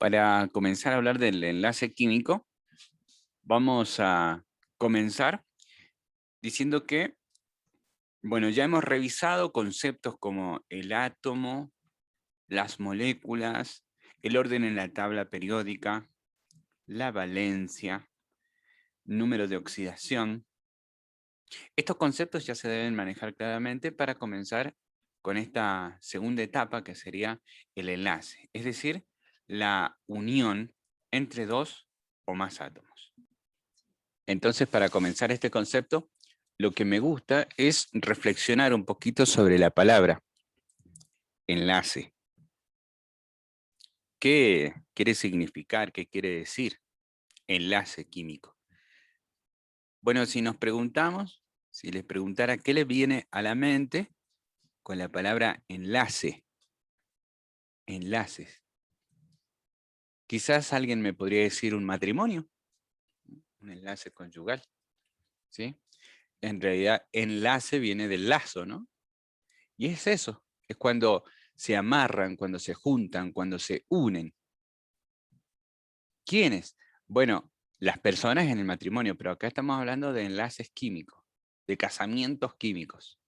Para comenzar a hablar del enlace químico, vamos a comenzar diciendo que, bueno, ya hemos revisado conceptos como el átomo, las moléculas, el orden en la tabla periódica, la valencia, número de oxidación. Estos conceptos ya se deben manejar claramente para comenzar con esta segunda etapa que sería el enlace, es decir, la unión entre dos o más átomos. Entonces, para comenzar este concepto, lo que me gusta es reflexionar un poquito sobre la palabra enlace. ¿Qué quiere significar? ¿Qué quiere decir enlace químico? Bueno, si nos preguntamos, si les preguntara qué les viene a la mente con la palabra enlace, enlaces. Quizás alguien me podría decir un matrimonio, un enlace conyugal, ¿sí? En realidad, enlace viene del lazo, ¿no? Y es eso, es cuando se amarran, cuando se juntan, cuando se unen. ¿Quiénes? Bueno, las personas en el matrimonio, pero acá estamos hablando de enlaces químicos, de casamientos químicos.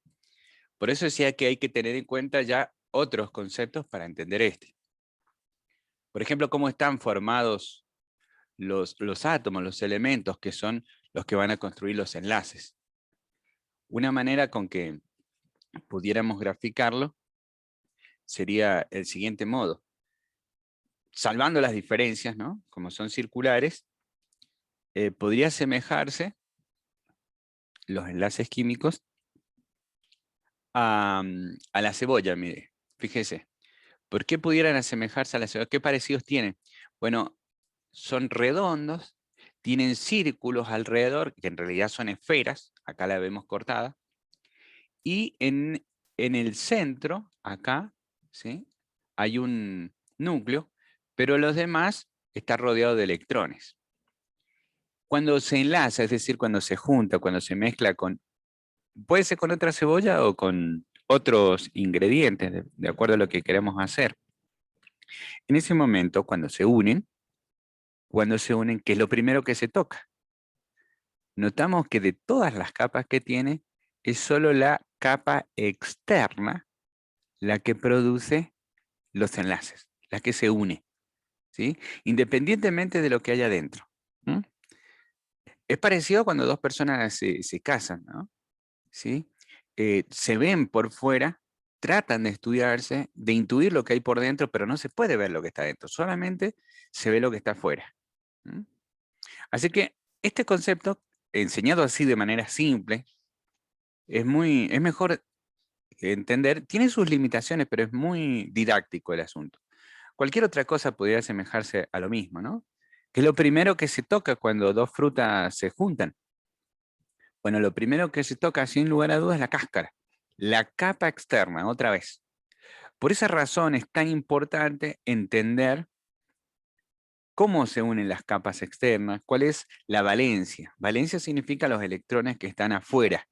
Por eso decía que hay que tener en cuenta ya otros conceptos para entender este. Por ejemplo, cómo están formados los átomos, los elementos que son los que van a construir los enlaces. Una manera con que pudiéramos graficarlo sería el siguiente modo. Salvando las diferencias, ¿no? Como son circulares, podría asemejarse los enlaces químicos a la cebolla, mire, fíjese. ¿Por qué pudieran asemejarse a la cebolla? ¿Qué parecidos tienen? Bueno, son redondos, tienen círculos alrededor, que en realidad son esferas, acá la vemos cortada, y en el centro, acá, ¿sí? Hay un núcleo, pero los demás está rodeado de electrones. Cuando se enlaza, es decir, cuando se junta, cuando se mezcla con, puede ser con otra cebolla o con otros ingredientes, de acuerdo a lo que queremos hacer. En ese momento, cuando se unen, ¿qué es lo primero que se toca? Notamos que de todas las capas que tiene, es solo la capa externa la que produce los enlaces, la que se une, ¿sí? Independientemente de lo que haya dentro. ¿Mm? Es parecido cuando dos personas se casan, ¿no? ¿Sí? Se ven por fuera, tratan de estudiarse, de intuir lo que hay por dentro, pero no se puede ver lo que está dentro, solamente se ve lo que está afuera. ¿Mm? Así que este concepto, enseñado así de manera simple, es mejor entender, tiene sus limitaciones, pero es muy didáctico el asunto. Cualquier otra cosa podría asemejarse a lo mismo, ¿no? ¿Qué es lo primero que se toca cuando dos frutas se juntan? Bueno, lo primero que se toca, sin lugar a dudas, es la cáscara, la capa externa, otra vez. Por esa razón es tan importante entender cómo se unen las capas externas, cuál es la valencia. Valencia significa los electrones que están afuera,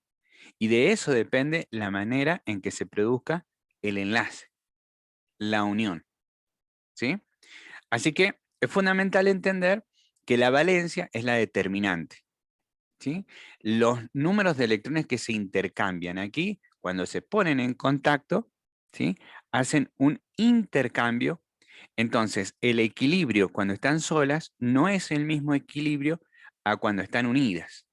y de eso depende la manera en que se produzca el enlace, la unión, ¿sí? Así que es fundamental entender que la valencia es la determinante, ¿sí? Los números de electrones que se intercambian aquí, cuando se ponen en contacto, ¿sí? Hacen un intercambio. Entonces, el equilibrio cuando están solas no es el mismo equilibrio a cuando están unidas.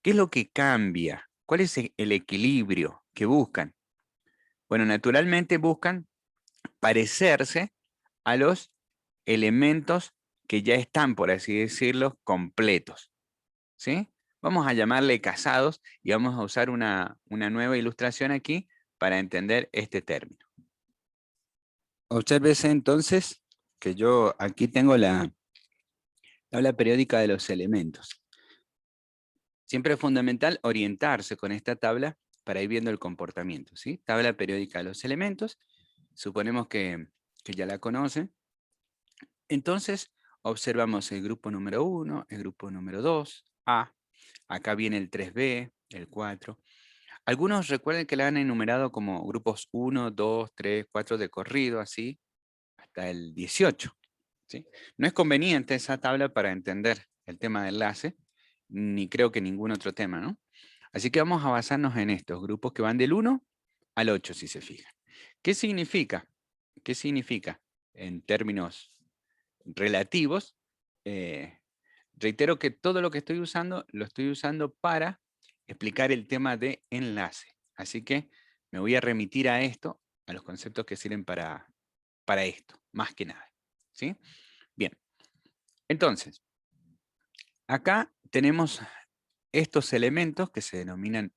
¿Qué es lo que cambia? ¿Cuál es el equilibrio que buscan? Bueno, naturalmente buscan parecerse a los elementos que ya están, por así decirlo, completos, ¿sí? Vamos a llamarle casados y vamos a usar una nueva ilustración aquí para entender este término. Obsérvese entonces que yo aquí tengo la tabla periódica de los elementos. Siempre es fundamental orientarse con esta tabla para ir viendo el comportamiento, ¿sí? Tabla periódica de los elementos. Suponemos que ya la conocen. Entonces, observamos el grupo número 1, el grupo número 2, A. Acá viene el 3B, el 4. Algunos recuerden que la han enumerado como grupos 1, 2, 3, 4 de corrido, así, hasta el 18. ¿sí? No es conveniente esa tabla para entender el tema de enlace, ni creo que ningún otro tema, ¿no? Así que vamos a basarnos en estos grupos que van del 1 al 8, si se fijan. ¿Qué significa? ¿Qué significa en términos relativos? Reitero que todo lo que estoy usando, lo estoy usando para explicar el tema de enlace. Así que me voy a remitir a esto, a los conceptos que sirven para esto, más que nada. ¿Sí? Bien. Entonces, acá tenemos estos elementos que se denominan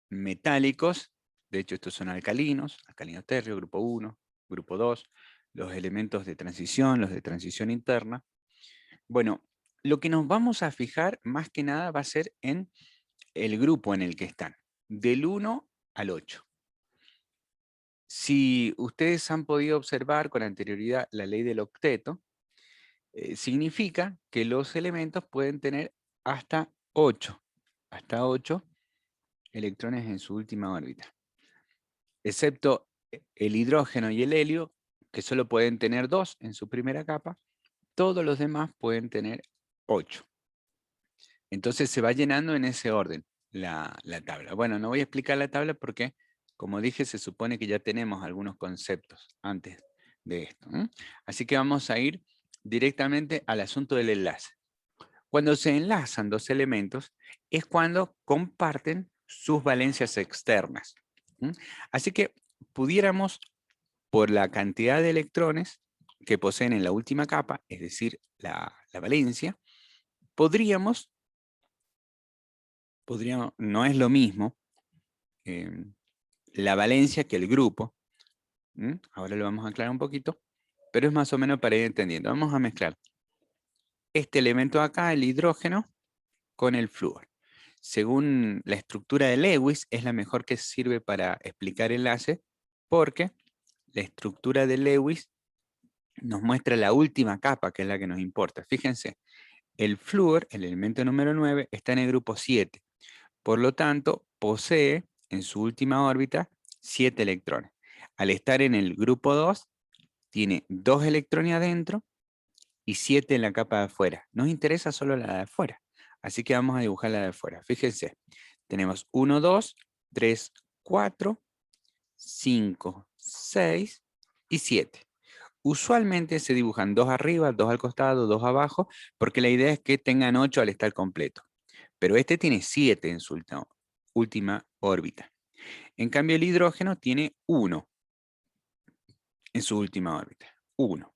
metálicos. De hecho, estos son alcalinos, alcalino térreo, grupo 1, grupo 2, los elementos de transición, los de transición interna. Bueno, lo que nos vamos a fijar más que nada va a ser en el grupo en el que están, del 1 al 8. Si ustedes han podido observar con anterioridad la ley del octeto, significa que los elementos pueden tener hasta 8 electrones en su última órbita, excepto el hidrógeno y el helio, que solo pueden tener 2 en su primera capa. Todos los demás pueden tener 8. Entonces se va llenando en ese orden la tabla. Bueno, no voy a explicar la tabla porque, como dije, se supone que ya tenemos algunos conceptos antes de esto. Así que vamos a ir directamente al asunto del enlace. Cuando se enlazan dos elementos es cuando comparten sus valencias externas. Así que pudiéramos, por la cantidad de electrones que poseen en la última capa, es decir, la valencia, podríamos, no es lo mismo la valencia que el grupo. Ahora lo vamos a aclarar un poquito, pero es más o menos para ir entendiendo. Vamos a mezclar este elemento acá, el hidrógeno, con el flúor. Según la estructura de Lewis, es la mejor que sirve para explicar enlace, porque la estructura de Lewis nos muestra la última capa, que es la que nos importa. Fíjense, el flúor, el elemento número 9, está en el grupo 7. Por lo tanto, posee en su última órbita 7 electrones. Al estar en el grupo 2, tiene 2 electrones adentro y 7 en la capa de afuera. Nos interesa solo la de afuera, así que vamos a dibujar la de afuera. Fíjense, tenemos 1, 2, 3, 4, 5, 6 y 7. Usualmente se dibujan 2 arriba, 2 al costado, 2 abajo, porque la idea es que tengan 8 al estar completo. Pero este tiene 7 en su última órbita. En cambio, el hidrógeno tiene 1 en su última órbita. 1.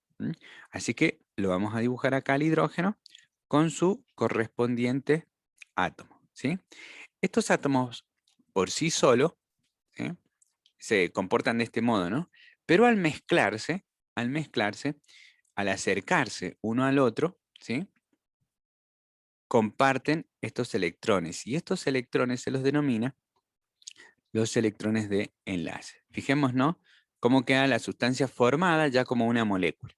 Así que lo vamos a dibujar acá al hidrógeno con su correspondiente átomo. ¿Sí? Estos átomos por sí solos se comportan de este modo, ¿no? Pero al mezclarse, al acercarse uno al otro, ¿sí? Comparten estos electrones. Y estos electrones se los denomina los electrones de enlace. Fijémonos cómo queda la sustancia formada ya como una molécula.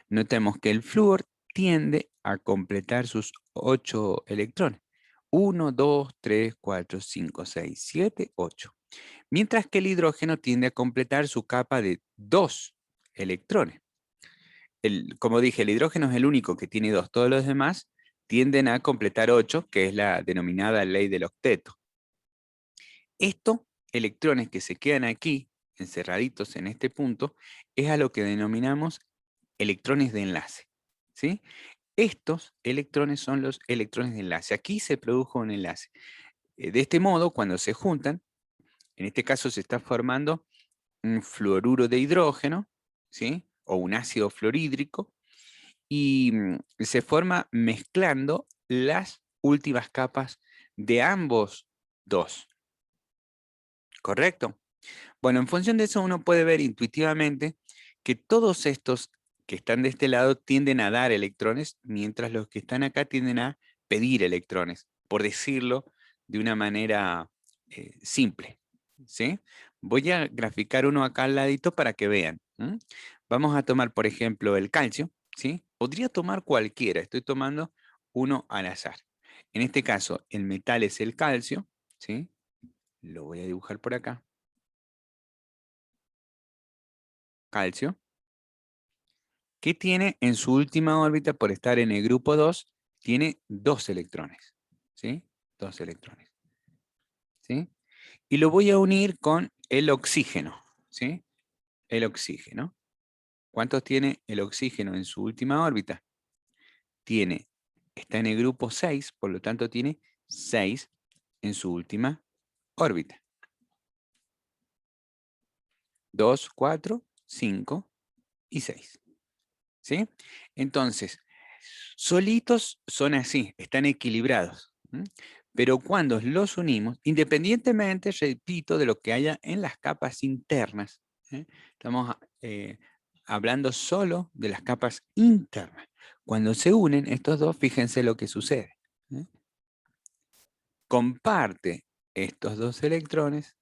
Notemos que el flúor tiende a completar sus 8 electrones. 1, 2, 3, 4, 5, 6, 7, 8. Mientras que el hidrógeno tiende a completar su capa de 2 electrones. Como dije, el hidrógeno es el único que tiene 2. Todos los demás tienden a completar 8, que es la denominada ley del octeto. Estos electrones que se quedan aquí, encerraditos en este punto, es a lo que denominamos electrones de enlace. ¿Sí? Estos electrones son los electrones de enlace. Aquí se produjo un enlace. De este modo, cuando se juntan, en este caso se está formando un fluoruro de hidrógeno, ¿sí? O un ácido fluorhídrico, y se forma mezclando las últimas capas de ambos dos. ¿Correcto? Bueno, en función de eso uno puede ver intuitivamente que todos estos que están de este lado tienden a dar electrones, mientras los que están acá tienden a pedir electrones, por decirlo de una manera simple. ¿Sí? Voy a graficar uno acá al ladito para que vean. Vamos a tomar, por ejemplo, el calcio. ¿Sí? Podría tomar cualquiera, estoy tomando uno al azar. En este caso, el metal es el calcio. ¿Sí? Lo voy a dibujar por acá. Calcio. ¿Qué tiene en su última órbita por estar en el grupo 2? Tiene 2 electrones, ¿sí? 2 electrones, ¿sí? Y lo voy a unir con el oxígeno, ¿sí? El oxígeno. ¿Cuántos tiene el oxígeno en su última órbita? Está en el grupo 6, por lo tanto tiene 6 en su última órbita. 2, 4, 5 y 6. ¿Sí? Entonces, solitos son así, están equilibrados. Pero cuando los unimos, independientemente, repito, de lo que haya en las capas internas, estamos hablando solo de las capas internas. Cuando se unen estos dos, fíjense lo que sucede. Comparte estos 2 electrones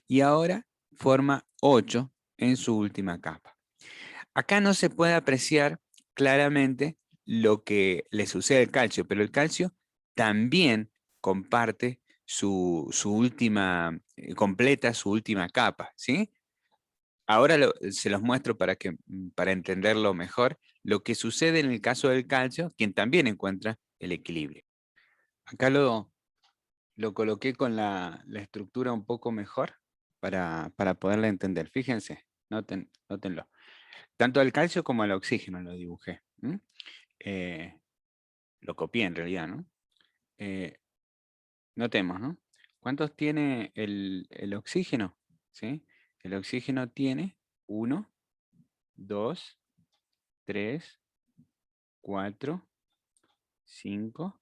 y ahora forma 8 en su última capa. Acá no se puede apreciar claramente lo que le sucede al calcio, pero el calcio también comparte su última, completa su última capa, ¿sí? Ahora se los muestro para entenderlo mejor, lo que sucede en el caso del calcio, quien también encuentra el equilibrio. Acá lo coloqué con la estructura un poco mejor para poderla entender. Fíjense, nótenlo. Tanto al calcio como al oxígeno lo dibujé. Lo copié en realidad, ¿no? Notemos, ¿no? ¿Cuántos tiene el oxígeno? ¿Sí? El oxígeno tiene 1, 2, 3, 4, 5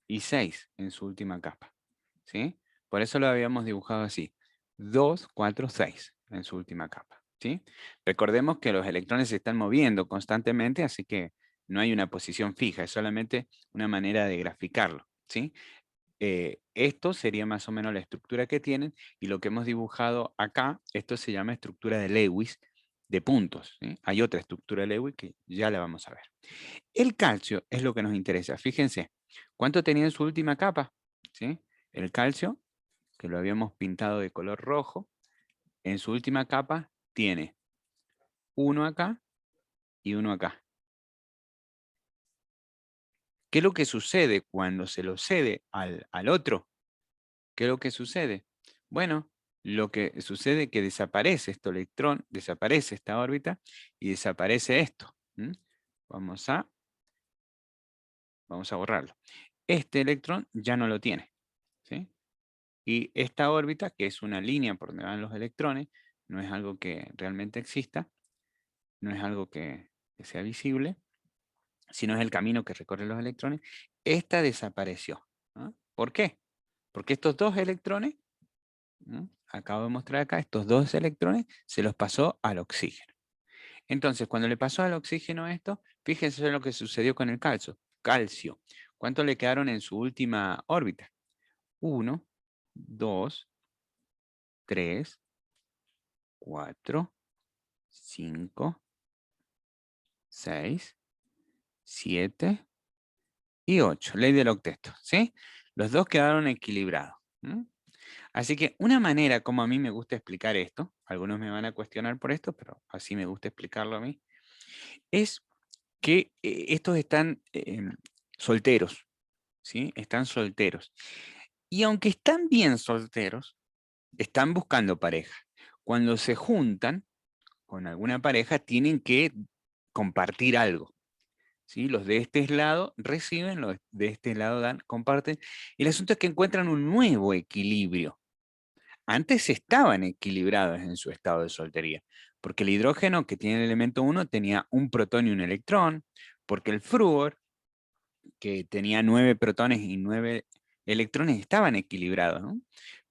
y 6 en su última capa. ¿Sí? Por eso lo habíamos dibujado así. 2, 4, 6 en su última capa. ¿Sí? Recordemos que los electrones se están moviendo constantemente, así que no hay una posición fija, es solamente una manera de graficarlo. ¿Sí? Esto sería más o menos la estructura que tienen, y lo que hemos dibujado acá, esto se llama estructura de Lewis de puntos. ¿Sí? Hay otra estructura de Lewis que ya la vamos a ver. El calcio es lo que nos interesa. Fíjense, ¿cuánto tenía en su última capa? ¿Sí? El calcio, que lo habíamos pintado de color rojo, en su última capa tiene 1 acá y 1 acá. ¿Qué es lo que sucede cuando se lo cede al otro? ¿Qué es lo que sucede? Bueno, lo que sucede es que desaparece este electrón, desaparece esta órbita y desaparece esto. Vamos a borrarlo. Este electrón ya no lo tiene, ¿sí? Y esta órbita, que es una línea por donde van los electrones, no es algo que realmente exista, no es algo que sea visible, sino es el camino que recorren los electrones. Esta desapareció. ¿Por qué? Porque estos 2 electrones, acabo de mostrar acá, estos 2 electrones se los pasó al oxígeno. Entonces, cuando le pasó al oxígeno esto, fíjense lo que sucedió con el calcio. ¿Cuánto le quedaron en su última órbita? 1, 2, 3, 4, 5, 6, 7 y 8. Ley del octeto, ¿sí? Los 2 quedaron equilibrados. Así que una manera como a mí me gusta explicar esto, algunos me van a cuestionar por esto, pero así me gusta explicarlo a mí, es que estos están solteros, ¿sí? Están solteros. Y aunque están bien solteros, están buscando pareja. Cuando se juntan con alguna pareja, tienen que compartir algo. ¿Sí? Los de este lado reciben, los de este lado dan, comparten. El asunto es que encuentran un nuevo equilibrio. Antes estaban equilibrados en su estado de soltería, porque el hidrógeno que tiene el elemento 1 tenía un protón y un electrón, porque el flúor, que tenía 9 protones y 9 electrones, estaban equilibrados, ¿no?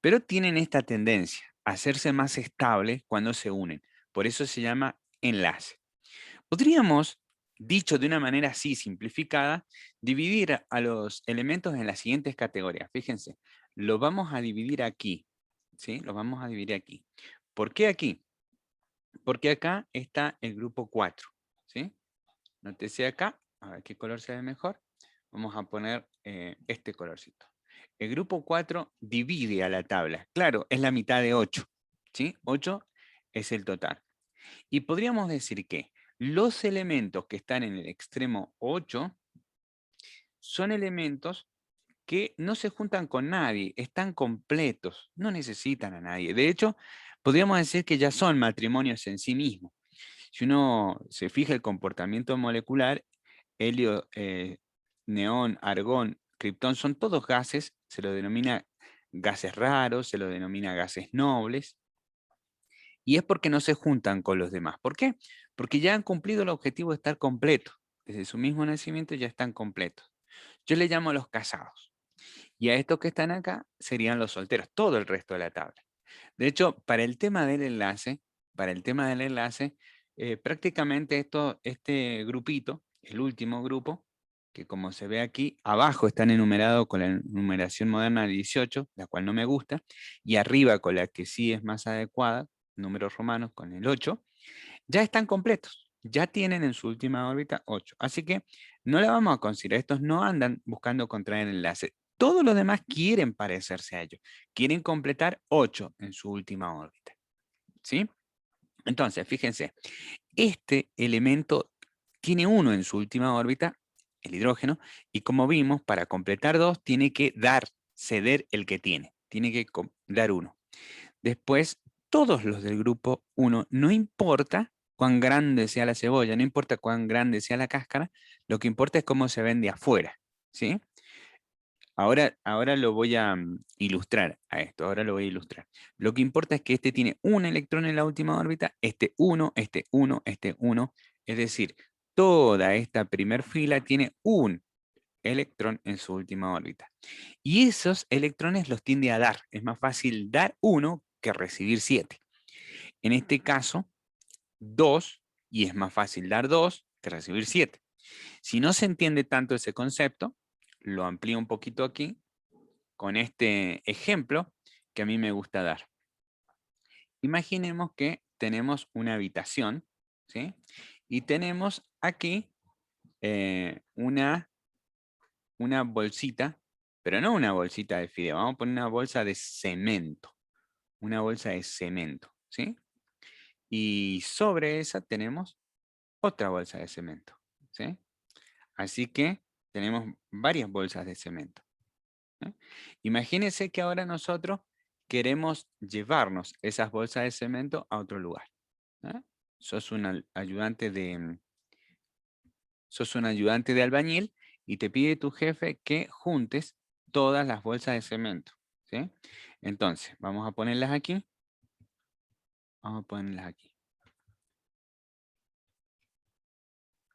Pero tienen esta tendencia a hacerse más estables cuando se unen. Por eso se llama enlace. Podríamos, dicho de una manera así simplificada, dividir a los elementos en las siguientes categorías. Fíjense, lo vamos a dividir aquí, ¿sí? Lo vamos a dividir aquí. ¿Por qué aquí? Porque acá está el grupo 4, ¿sí? Nótese acá, a ver qué color se ve mejor. Vamos a poner este colorcito. El grupo 4 divide a la tabla. Claro, es la mitad de 8, ¿sí? 8 es el total. Y podríamos decir que Los elementos que están en el extremo 8 son elementos que no se juntan con nadie, están completos, no necesitan a nadie. De hecho, podríamos decir que ya son matrimonios en sí mismos. Si uno se fija el comportamiento molecular, helio, neón, argón, criptón, son todos gases, se lo denomina gases raros, se lo denomina gases nobles, y es porque no se juntan con los demás. ¿Por qué? Porque ya han cumplido el objetivo de estar completos. Desde su mismo nacimiento ya están completos. Yo le llamo los casados. Y a estos que están acá serían los solteros, todo el resto de la tabla. De hecho, para el tema del enlace, prácticamente este grupito, el último grupo, que como se ve aquí, abajo están enumerados con la numeración moderna 18, la cual no me gusta, y arriba con la que sí es más adecuada, números romanos con el 8, ya están completos, ya tienen en su última órbita 8. Así que no la vamos a considerar, estos no andan buscando contraer enlace. Todos los demás quieren parecerse a ellos, quieren completar 8 en su última órbita. ¿Sí? Entonces, fíjense, este elemento tiene 1 en su última órbita, el hidrógeno, y como vimos, para completar 2 tiene que ceder el que tiene que dar 1. Después, todos los del grupo 1, no importa cuán grande sea la cebolla, no importa cuán grande sea la cáscara, lo que importa es cómo se ven de afuera, ¿sí? Ahora lo voy a ilustrar a esto, ahora lo voy a ilustrar. Lo que importa es que este tiene un electrón en la última órbita, este 1, este 1, este 1, es decir, toda esta primer fila tiene un electrón en su última órbita. Y esos electrones los tiende a dar. Es más fácil dar 1 que recibir 7. En este caso, 2, y es más fácil dar 2 que recibir 7. Si no se entiende tanto ese concepto, lo amplío un poquito aquí con este ejemplo que a mí me gusta dar. Imaginemos que tenemos una habitación, ¿sí? Y tenemos aquí una bolsita, pero no una bolsita de fideo, vamos a poner una bolsa de cemento, ¿sí? Y sobre esa tenemos otra bolsa de cemento, ¿sí? Así que tenemos varias bolsas de cemento. ¿Eh? Imagínense que ahora nosotros queremos llevarnos esas bolsas de cemento a otro lugar. ¿Eh? Sos un ayudante de albañil y te pide tu jefe que juntes todas las bolsas de cemento. ¿Sí? Entonces, vamos a ponerlas aquí. Vamos a ponerlas aquí.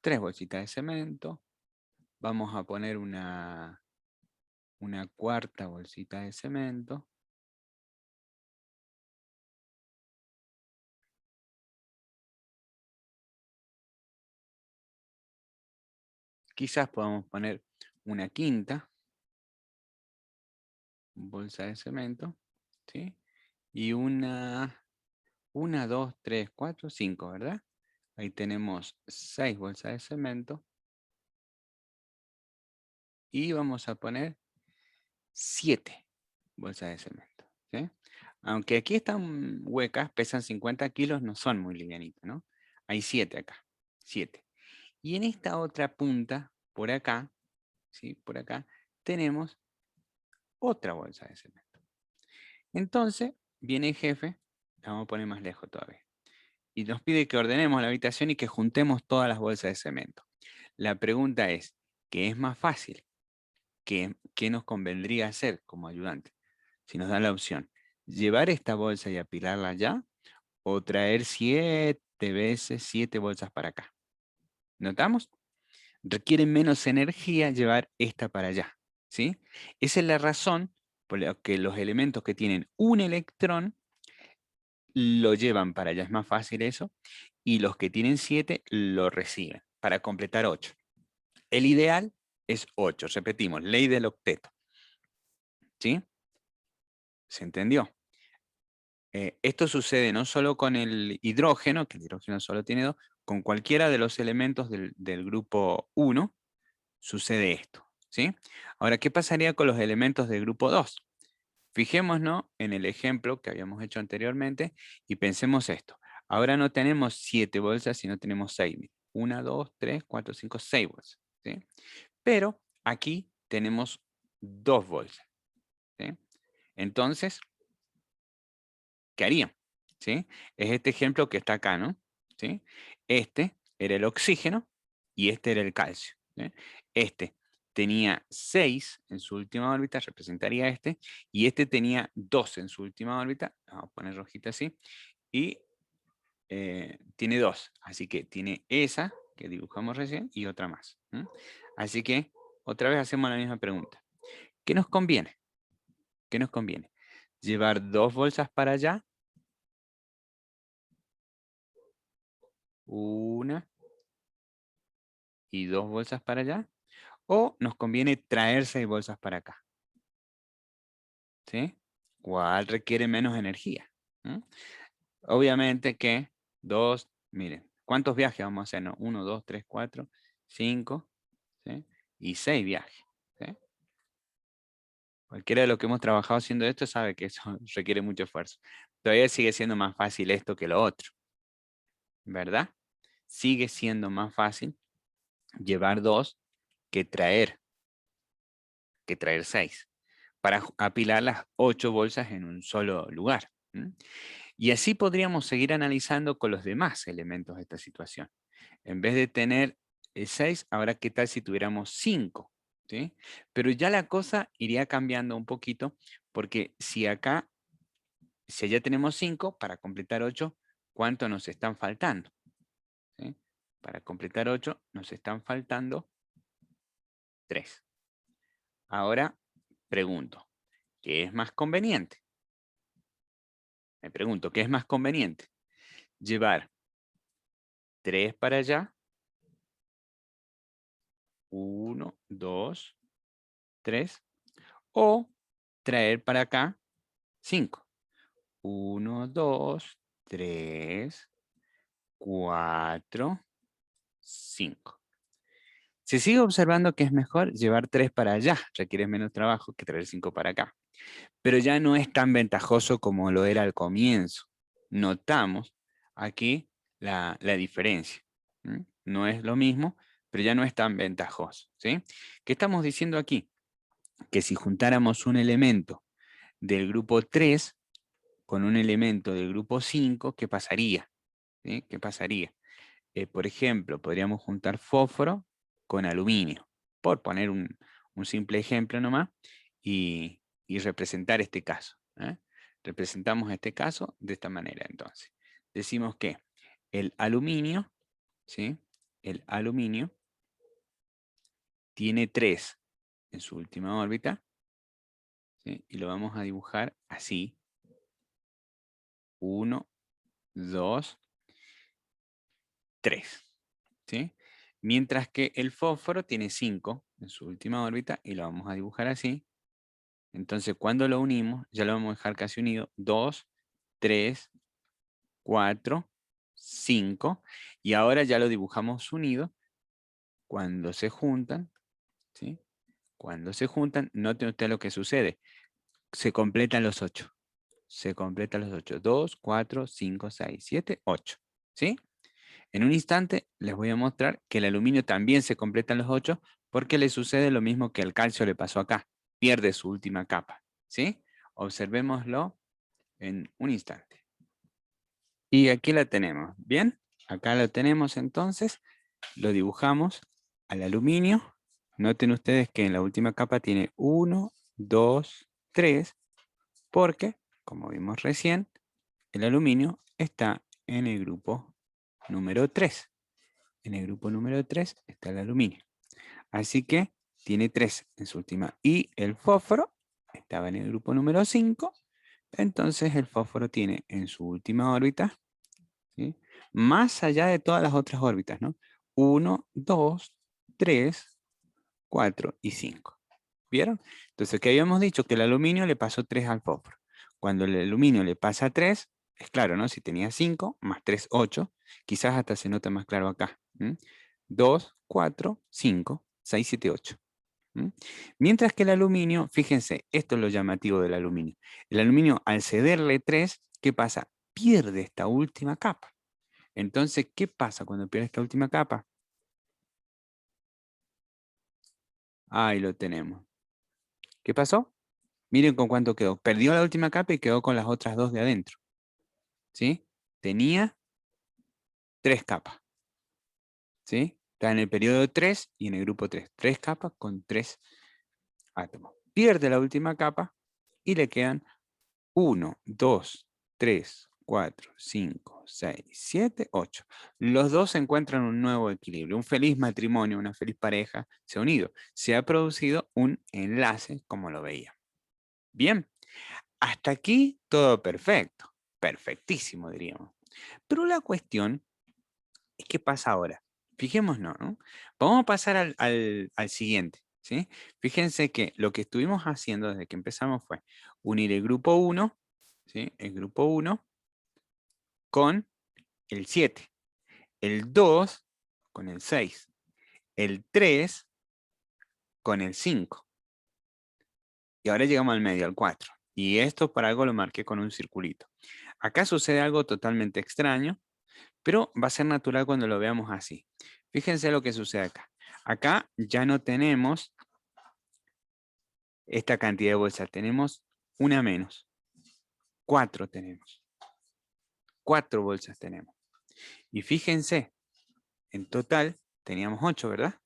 3 bolsitas de cemento. Vamos a poner una cuarta bolsita de cemento. Quizás podamos poner una quinta bolsa de cemento, ¿sí? Y una, 2, 3, 4, 5, ¿verdad? Ahí tenemos 6 bolsas de cemento. Y vamos a poner 7 bolsas de cemento, ¿sí? Aunque aquí están huecas, pesan 50 kilos, no son muy livianitas, ¿no? Hay 7 acá, 7. Y en esta otra punta, por acá, ¿sí? Por acá, tenemos otra bolsa de cemento. Entonces, viene el jefe, la vamos a poner más lejos todavía, y nos pide que ordenemos la habitación y que juntemos todas las bolsas de cemento. La pregunta es, ¿qué es más fácil? ¿Qué nos convendría hacer como ayudante? Si nos da la opción, llevar esta bolsa y apilarla allá, o traer 7 veces 7 bolsas para acá. ¿Notamos? Requiere menos energía llevar esta para allá, ¿sí? Esa es la razón por la que los elementos que tienen un electrón lo llevan para allá, es más fácil eso, y los que tienen 7 lo reciben para completar 8. El ideal es 8, repetimos, ley del octeto. ¿Sí? ¿Se entendió? Esto sucede no solo con el hidrógeno, que el hidrógeno solo tiene 2, con cualquiera de los elementos del grupo 1 sucede esto. ¿Sí? Ahora, ¿qué pasaría con los elementos del grupo 2? Fijémonos en el ejemplo que habíamos hecho anteriormente y pensemos esto. Ahora no tenemos 7 bolsas, sino tenemos 6. 1, 2, 3, 4, 5, 6 bolsas. ¿Sí? Pero aquí tenemos 2 bolsas. ¿Sí? Entonces, ¿qué harían? ¿Sí? Es este ejemplo que está acá, ¿no? ¿Sí? Este era el oxígeno y este era el calcio. ¿Sí? Este tenía 6 en su última órbita, representaría este, y este tenía 2 en su última órbita, vamos a poner rojita así, y tiene 2, así que tiene esa que dibujamos recién y otra más. Así que otra vez hacemos la misma pregunta. ¿Qué nos conviene? ¿Qué nos conviene? ¿Llevar 2 bolsas para allá? Una y 2 bolsas para allá. ¿O nos conviene traer 6 bolsas para acá? ¿Sí? ¿Cuál requiere menos energía? Obviamente que 2, miren, ¿cuántos viajes vamos a hacer? No, 1, 2, 3, 4, 5, ¿sí? Y 6 viajes. ¿Sí? Cualquiera de los que hemos trabajado haciendo esto sabe que eso requiere mucho esfuerzo. Todavía sigue siendo más fácil esto que lo otro, ¿verdad? Sigue siendo más fácil llevar 2 que traer 6, para apilar las 8 bolsas en un solo lugar. Y así podríamos seguir analizando con los demás elementos de esta situación. En vez de tener 6, ahora qué tal si tuviéramos 5. ¿Sí? Pero ya la cosa iría cambiando un poquito, porque si allá tenemos 5, para completar 8, ¿cuánto nos están faltando? ¿Sí? Para completar 8 nos están faltando 3. Ahora pregunto, ¿qué es más conveniente? Me pregunto, ¿qué es más conveniente? ¿Llevar 3 para allá? 1, 2, 3. ¿O traer para acá 5? 1, 2, 3, 4, 5. Se sigue observando que es mejor llevar 3 para allá, requiere menos trabajo que traer 5 para acá. Pero ya no es tan ventajoso como lo era al comienzo. Notamos aquí la diferencia. No es lo mismo, pero ya no es tan ventajoso. ¿Sí? ¿Qué estamos diciendo aquí? Que si juntáramos un elemento del grupo 3 con un elemento del grupo 5, ¿qué pasaría? ¿Sí? ¿Qué pasaría? Por ejemplo, podríamos juntar fósforo con aluminio, por poner un simple ejemplo nomás, y representar este caso. Representamos este caso de esta manera, entonces. Decimos que el aluminio, ¿sí? El aluminio tiene 3 en su última órbita, ¿sí? Y lo vamos a dibujar así. 1, 2, 3. ¿Sí? Mientras que el fósforo tiene 5 en su última órbita y lo vamos a dibujar así. Entonces, cuando lo unimos, ya lo vamos a dejar casi unido. 2, 3, 4, 5. Y ahora ya lo dibujamos unido. Cuando se juntan, ¿sí? Cuando se juntan, noten ustedes lo que sucede. Se completan los 8. Se completan los 8. 2, 4, 5, 6, 7, 8. ¿Sí? En un instante les voy a mostrar que el aluminio también se completa en los 8 porque le sucede lo mismo que al calcio le pasó acá. Pierde su última capa. ¿Sí? Observémoslo en un instante. Y aquí la tenemos. ¿Bien? Acá lo tenemos entonces. Lo dibujamos al aluminio. Noten ustedes que en la última capa tiene 1, 2, 3, porque, como vimos recién, el aluminio está en el grupo número 3. En el grupo número 3 está el aluminio. Así que tiene 3 en su última. Y el fósforo estaba en el grupo número 5. Entonces el fósforo tiene en su última órbita, ¿sí? Más allá de todas las otras órbitas, ¿no? 1, 2, 3, 4 y 5. ¿Vieron? Entonces, ¿qué habíamos dicho? Que el aluminio le pasó 3 al fósforo. Cuando el aluminio le pasa 3, es claro, ¿no? Si tenía 5, más 3, 8. Quizás hasta se nota más claro acá. 2, 4, 5, 6, 7, 8. Mientras que el aluminio, fíjense, esto es lo llamativo del aluminio. El aluminio, al cederle 3, ¿qué pasa? Pierde esta última capa. Entonces, ¿qué pasa cuando pierde esta última capa? Ahí lo tenemos. ¿Qué pasó? Miren con cuánto quedó. Perdió la última capa y quedó con las otras dos de adentro. ¿Sí? Tenía 3 capas. ¿Sí? Está en el periodo 3 y en el grupo 3. 3 capas con 3 átomos. Pierde la última capa y le quedan 1, 2, 3, 4, 5, 6, 7, 8. Los dos encuentran un nuevo equilibrio. Un feliz matrimonio, una feliz pareja se ha unido. Se ha producido un enlace, como lo veía. Bien, hasta aquí todo perfecto. Perfectísimo, diríamos. Pero la cuestión es qué pasa ahora. Fijémonos, ¿no? Vamos a pasar al siguiente, ¿sí? Fíjense que lo que estuvimos haciendo desde que empezamos fue unir el grupo 1, ¿sí? El grupo 1 con el 7, el 2 con el 6, el 3 con el 5. Y ahora llegamos al medio, al 4. Y esto para algo lo marqué con un circulito. Acá sucede algo totalmente extraño, pero va a ser natural cuando lo veamos así. Fíjense lo que sucede acá. Acá ya no tenemos esta cantidad de bolsas. Tenemos una menos. 4 tenemos. 4 bolsas tenemos. Y fíjense, en total teníamos 8, ¿verdad?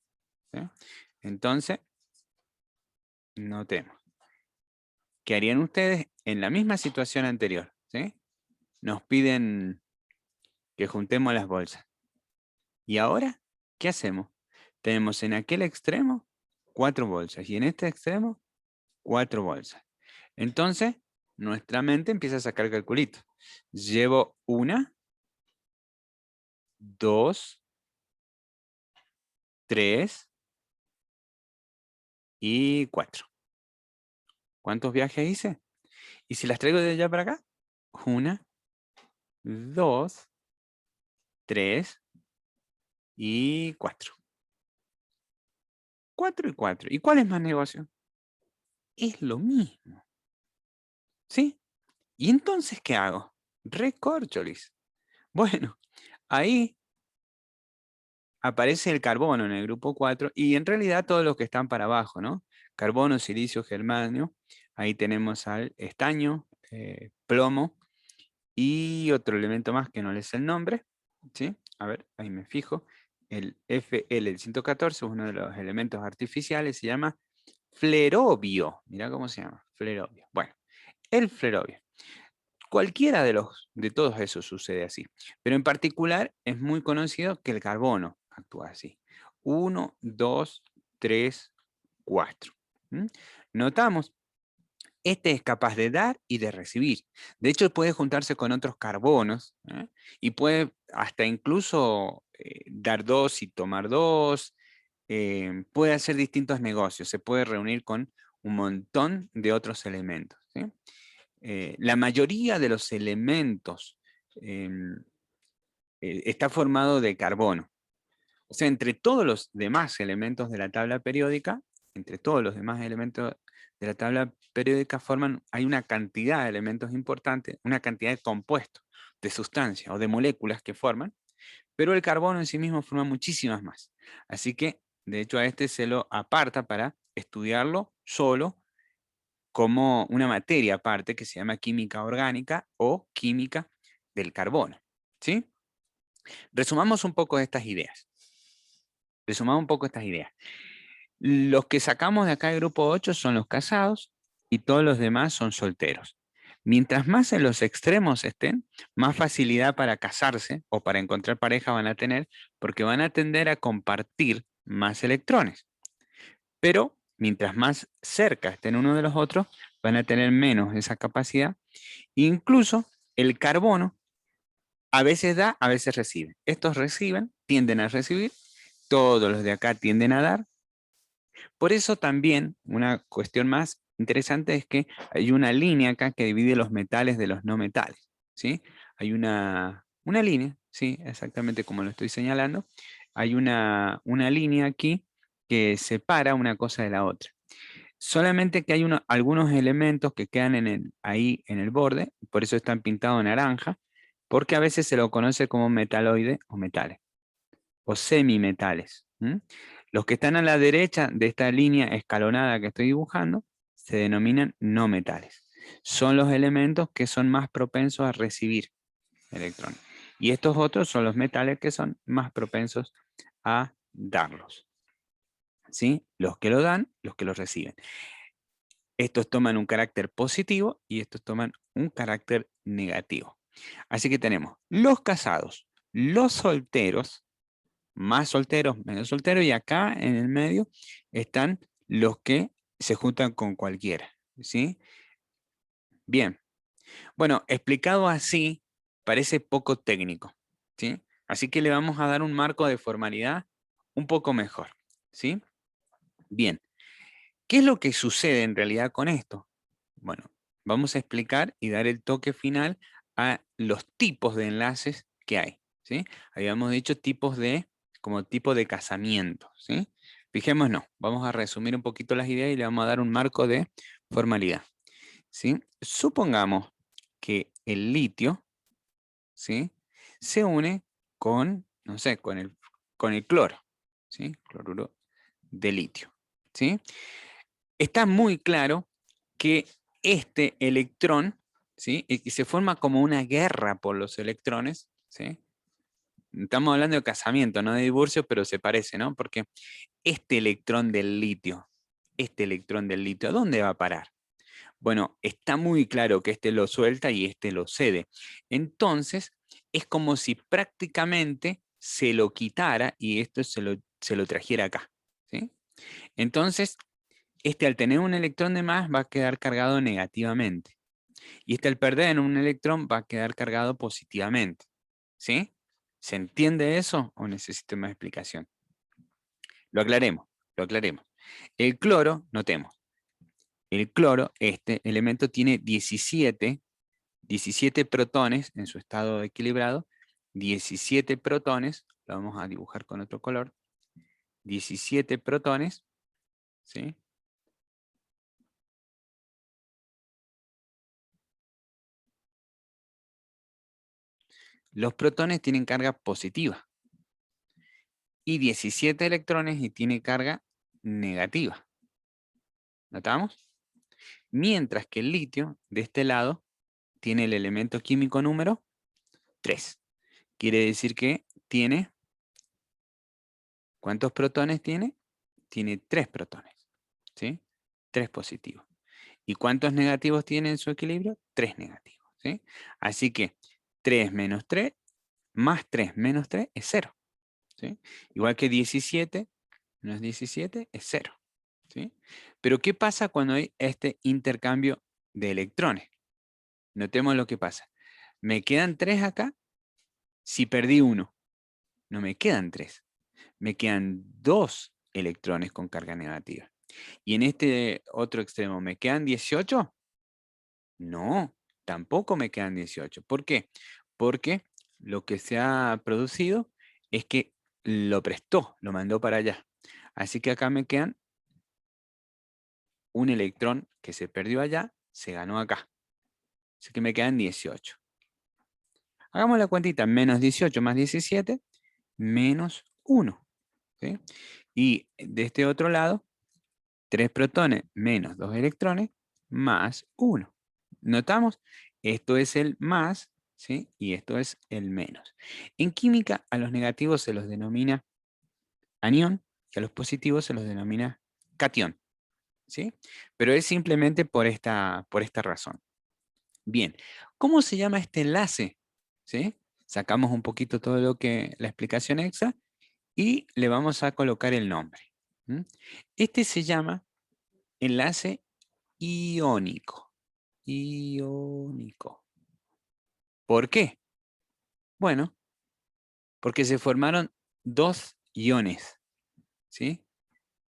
¿Sí? Entonces, notemos. ¿Qué harían ustedes en la misma situación anterior? ¿Sí? Nos piden que juntemos las bolsas. ¿Y ahora qué hacemos? Tenemos en aquel extremo 4 bolsas y en este extremo 4 bolsas. Entonces, nuestra mente empieza a sacar calculitos. Llevo 1, 2, 3 y 4. ¿Cuántos viajes hice? Y si las traigo de allá para acá, 1, 2, 3 y 4. 4 y 4. ¿Y cuál es más negocio? Es lo mismo. ¿Sí? ¿Y entonces qué hago? Recorcholis. Bueno, ahí aparece el carbono en el grupo 4 y en realidad todos los que están para abajo, ¿no? Carbono, silicio, germanio. Ahí tenemos al estaño, plomo y otro elemento más que no les sé el nombre. ¿Sí? A ver, ahí me fijo. El Fl, el 114, es uno de los elementos artificiales, se llama flerobio. Mirá cómo se llama, flerobio. Bueno, el flerobio. Cualquiera de todos esos sucede así, pero en particular es muy conocido que el carbono actúa así. 1, 2, 3, 4. Notamos, este es capaz de dar y de recibir. De hecho, puede juntarse con otros carbonos, y puede hasta incluso dar 2 y tomar 2. Puede hacer distintos negocios, se puede reunir con un montón de otros elementos, ¿sí? La mayoría de los elementos está formado de carbono. O sea, entre todos los demás elementos de la tabla periódica, entre todos los demás elementos de la tabla periódica hay una cantidad de elementos importantes, una cantidad de compuestos, de sustancias o de moléculas que forman, pero el carbono en sí mismo forma muchísimas más. Así que, de hecho, a este se lo aparta para estudiarlo solo como una materia aparte que se llama química orgánica o química del carbono. ¿Sí? Resumamos un poco estas ideas. Resumamos un poco estas ideas. Los que sacamos de acá del grupo 8 son los casados y todos los demás son solteros. Mientras más en los extremos estén, más facilidad para casarse o para encontrar pareja van a tener porque van a tender a compartir más electrones. Pero mientras más cerca estén uno de los otros, van a tener menos esa capacidad. Incluso el carbono a veces da, a veces recibe. Estos reciben, tienden a recibir, todos los de acá tienden a dar. Por eso también una cuestión más interesante es que hay una línea acá que divide los metales de los no metales, ¿sí? Hay una línea, sí, exactamente como lo estoy señalando. Hay una línea aquí que separa una cosa de la otra. Solamente que hay algunos elementos que quedan ahí en el borde, por eso están pintados naranja, porque a veces se lo conoce como metaloide o metales, o semimetales. Los que están a la derecha de esta línea escalonada que estoy dibujando se denominan no metales. Son los elementos que son más propensos a recibir electrones. Y estos otros son los metales que son más propensos a darlos. ¿Sí? Los que lo dan, los que lo reciben. Estos toman un carácter positivo y estos toman un carácter negativo. Así que tenemos los casados, los solteros, más solteros, menos solteros, y acá en el medio están los que se juntan con cualquiera. ¿Sí? Bien. Bueno, explicado así, parece poco técnico. ¿Sí? Así que le vamos a dar un marco de formalidad un poco mejor. ¿Sí? Bien. ¿Qué es lo que sucede en realidad con esto? Bueno, vamos a explicar y dar el toque final a los tipos de enlaces que hay. ¿Sí? Habíamos dicho tipos de, como tipo de casamiento. ¿Sí? Fijémonos, vamos a resumir un poquito las ideas y le vamos a dar un marco de formalidad. ¿Sí? Supongamos que el litio, ¿sí?, se une con, no sé, con el cloro, ¿sí? Cloruro de litio. ¿Sí? Está muy claro que este electrón, ¿sí?, y se forma como una guerra por los electrones, ¿sí? Estamos hablando de casamiento, no de divorcio, pero se parece, ¿no? Porque este electrón del litio, ¿a dónde va a parar? Bueno, está muy claro que este lo suelta y este lo cede. Entonces, es como si prácticamente se lo quitara y esto se lo trajera acá, ¿sí? Entonces, este al tener un electrón de más va a quedar cargado negativamente. Y este al perder un electrón va a quedar cargado positivamente. ¿Sí? ¿Se entiende eso o necesito más explicación? Lo aclaremos, lo aclaremos. El cloro, notemos, el cloro, este elemento tiene 17 protones en su estado equilibrado, 17 protones, lo vamos a dibujar con otro color, 17 protones, ¿sí? Los protones tienen carga positiva y 17 electrones y tiene carga negativa. ¿Notamos? Mientras que el litio, de este lado, tiene el elemento químico número 3. Quiere decir que tiene, ¿cuántos protones tiene? Tiene 3 protones, ¿sí? 3 positivos. ¿Y cuántos negativos tiene en su equilibrio? 3 negativos, ¿sí? Así que 3 menos 3 más 3 menos 3 es 0, ¿sí? Igual que 17 menos 17 es 0, ¿sí? Pero ¿qué pasa cuando hay este intercambio de electrones? Notemos lo que pasa. Me quedan 3 acá si perdí 1. No me quedan 3. Me quedan 2 electrones con carga negativa. Y en este otro extremo, ¿me quedan 18? No, tampoco me quedan 18. ¿Por qué? Porque lo que se ha producido es que lo prestó, lo mandó para allá. Así que acá me quedan un electrón que se perdió allá, se ganó acá. Así que me quedan 18. Hagamos la cuentita, menos 18 más 17, menos 1. ¿Sí? Y de este otro lado, 3 protones menos 2 electrones más 1. ¿Notamos? Esto es el más, ¿sí?, y esto es el menos. En química, a los negativos se los denomina anión y a los positivos se los denomina catión, ¿sí? Pero es simplemente por esta razón. Bien, ¿cómo se llama este enlace? ¿Sí? Sacamos un poquito todo lo que la explicación extra y le vamos a colocar el nombre. Este se llama enlace iónico. Iónico. ¿Por qué? Bueno, porque se formaron dos iones, ¿sí?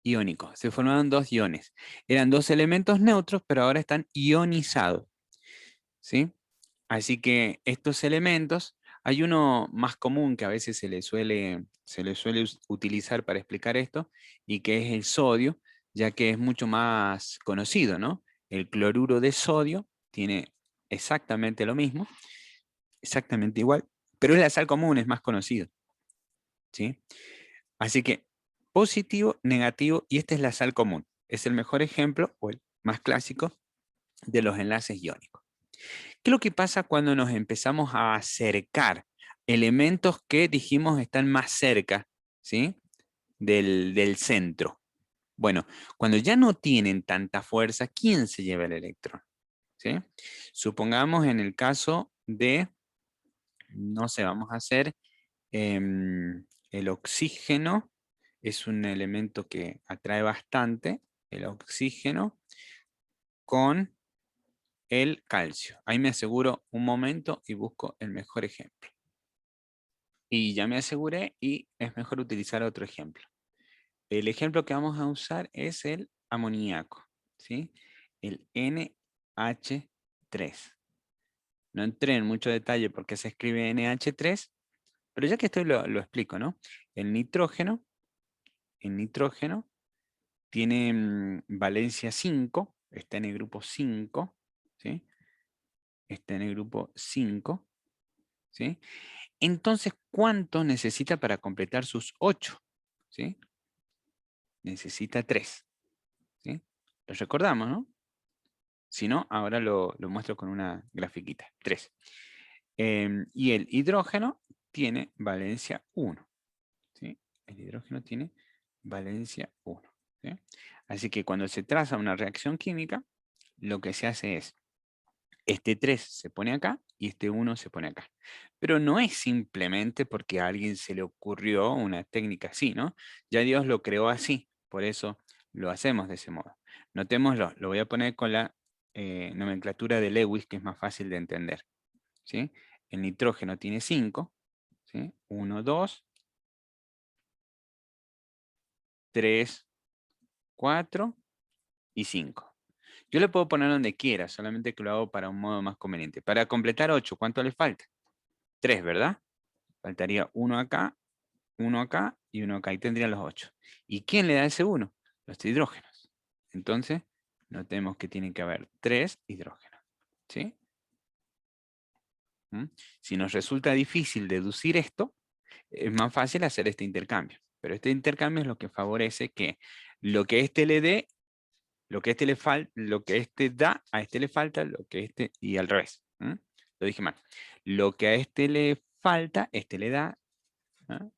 Iónicos. Se formaron dos iones. Eran dos elementos neutros, pero ahora están ionizados, ¿sí? Así que estos elementos, hay uno más común que a veces se le suele utilizar para explicar esto, y que es el sodio, ya que es mucho más conocido, ¿no? El cloruro de sodio tiene exactamente lo mismo, exactamente igual, pero es la sal común, es más conocido, ¿sí? Así que positivo, negativo, y esta es la sal común. Es el mejor ejemplo, o el más clásico, de los enlaces iónicos. ¿Qué es lo que pasa cuando nos empezamos a acercar elementos que dijimos están más cerca, ¿sí? del centro? Bueno, cuando ya no tienen tanta fuerza, ¿quién se lleva el electrón? ¿Sí? Supongamos en el caso de, no sé, vamos a hacer el oxígeno, es un elemento que atrae bastante, el oxígeno con el calcio. Ahí me aseguro un momento y busco el mejor ejemplo. Y ya me aseguré y es mejor utilizar otro ejemplo. El ejemplo que vamos a usar es el amoníaco, ¿sí? El NH3. No entré en mucho detalle porque se escribe NH3, pero ya que estoy lo explico, ¿no? El nitrógeno tiene valencia 5, está en el grupo 5, ¿sí? Está en el grupo 5, ¿sí? Entonces, ¿cuánto necesita para completar sus 8? ¿Sí? Necesita 3, ¿sí? Lo recordamos, ¿no? Si no, ahora lo muestro con una grafiquita. 3. Y el hidrógeno tiene valencia 1, ¿sí? El hidrógeno tiene valencia 1, ¿sí? Así que cuando se traza una reacción química, lo que se hace es, este 3 se pone acá y este 1 se pone acá. Pero no es simplemente porque a alguien se le ocurrió una técnica así, ¿no? Ya Dios lo creó así, por eso lo hacemos de ese modo. Notémoslo, lo voy a poner con la nomenclatura de Lewis, que es más fácil de entender, ¿sí? El nitrógeno tiene 5, ¿sí? 1, 2, 3, 4 y 5. Yo le puedo poner donde quiera, solamente que lo hago para un modo más conveniente. Para completar 8, ¿cuánto le falta? 3, ¿verdad? Faltaría uno acá y uno acá. Y tendría los 8. ¿Y quién le da ese 1? Los hidrógenos. Entonces, notemos que tiene que haber 3 hidrógenos. ¿Sí? ¿Mm? Si nos resulta difícil deducir esto, es más fácil hacer este intercambio. Pero este intercambio es lo que favorece que lo que este le dé, lo que este le falta, lo que este da, a este le falta, lo que este, y al revés. Lo dije mal. Lo que a este le falta, este le da,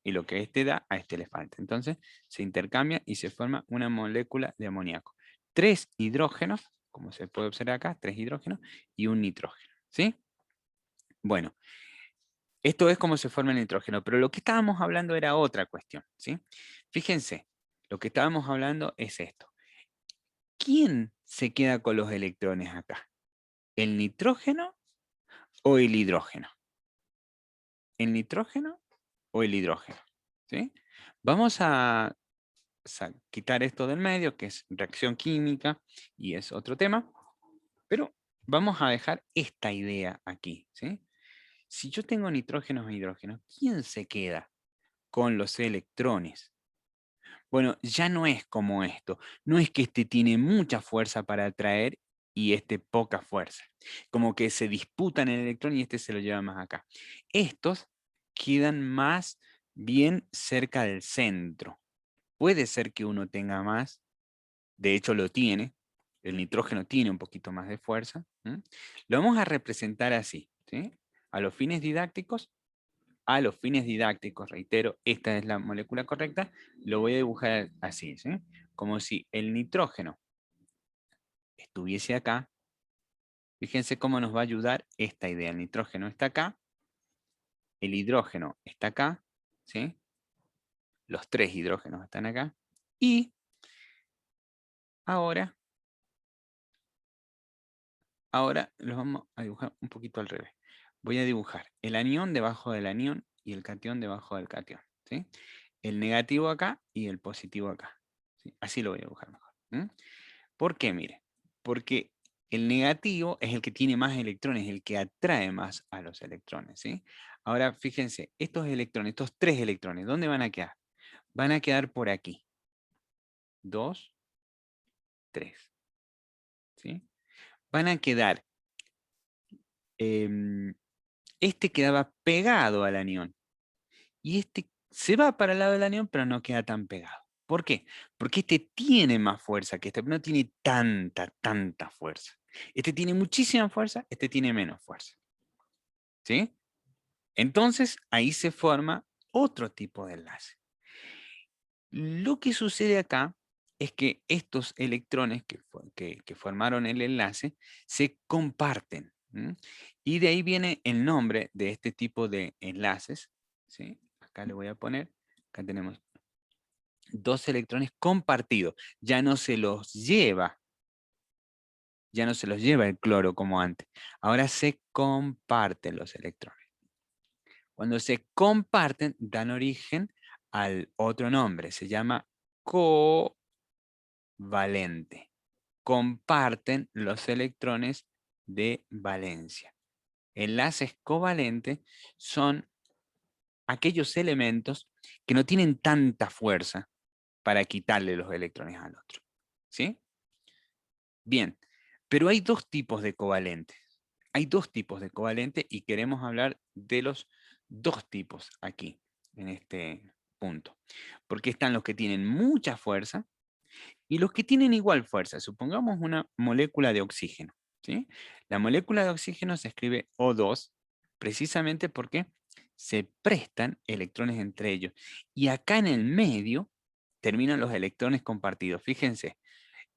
y lo que este da, a este le falta. Entonces se intercambia y se forma una molécula de amoníaco. 3 hidrógenos, como se puede observar acá, 3 hidrógenos y un nitrógeno. ¿Sí? Bueno, esto es como se forma el nitrógeno, pero lo que estábamos hablando era otra cuestión. ¿Sí? Fíjense, lo que estábamos hablando es esto. ¿Quién se queda con los electrones acá? ¿El nitrógeno o el hidrógeno? ¿El nitrógeno o el hidrógeno? ¿Sí? Vamos a quitar esto del medio, que es reacción química y es otro tema, pero vamos a dejar esta idea aquí, ¿sí? Si yo tengo nitrógenos e hidrógenos, ¿quién se queda con los electrones? Bueno, ya no es como esto. No es que este tiene mucha fuerza para atraer y este poca fuerza. Como que se disputan el electrón y este se lo lleva más acá. Estos quedan más bien cerca del centro. Puede ser que uno tenga más, de hecho lo tiene, el nitrógeno tiene un poquito más de fuerza. Lo vamos a representar así, ¿sí? A los fines didácticos, reitero, esta es la molécula correcta, lo voy a dibujar así, ¿sí? Como si el nitrógeno estuviese acá. Fíjense cómo nos va a ayudar esta idea. El nitrógeno está acá, el hidrógeno está acá, ¿sí? Los 3 hidrógenos están acá. Y ahora los vamos a dibujar un poquito al revés. Voy a dibujar el anión debajo del anión y el catión debajo del catión, ¿sí? El negativo acá y el positivo acá, ¿sí? Así lo voy a dibujar mejor. ¿Por qué? Mire, porque el negativo es el que tiene más electrones, el que atrae más a los electrones, ¿sí? Ahora, fíjense, estos electrones, estos 3 electrones, ¿dónde van a quedar? Van a quedar por aquí. 2, 3, ¿sí? Van a quedar este quedaba pegado al anión. Y este se va para el lado del anión, pero no queda tan pegado. ¿Por qué? Porque este tiene más fuerza que este, pero no tiene tanta fuerza. Este tiene muchísima fuerza, este tiene menos fuerza. ¿Sí? Entonces, ahí se forma otro tipo de enlace. Lo que sucede acá es que estos electrones que formaron el enlace se comparten. Y de ahí viene el nombre de este tipo de enlaces. ¿Sí? Acá le voy a poner, acá tenemos dos electrones compartidos. Ya no se los lleva el cloro como antes. Ahora se comparten los electrones. Cuando se comparten, dan origen al otro nombre. Se llama covalente. Comparten los electrones de valencia. Enlaces covalentes son aquellos elementos que no tienen tanta fuerza para quitarle los electrones al otro. ¿Sí? Bien, pero hay dos tipos de covalentes. Hay dos tipos de covalentes y queremos hablar de los dos tipos aquí, en este punto. Porque están los que tienen mucha fuerza y los que tienen igual fuerza. Supongamos una molécula de oxígeno. ¿Sí? La molécula de oxígeno se escribe O2 precisamente porque se prestan electrones entre ellos. Y acá en el medio terminan los electrones compartidos. Fíjense,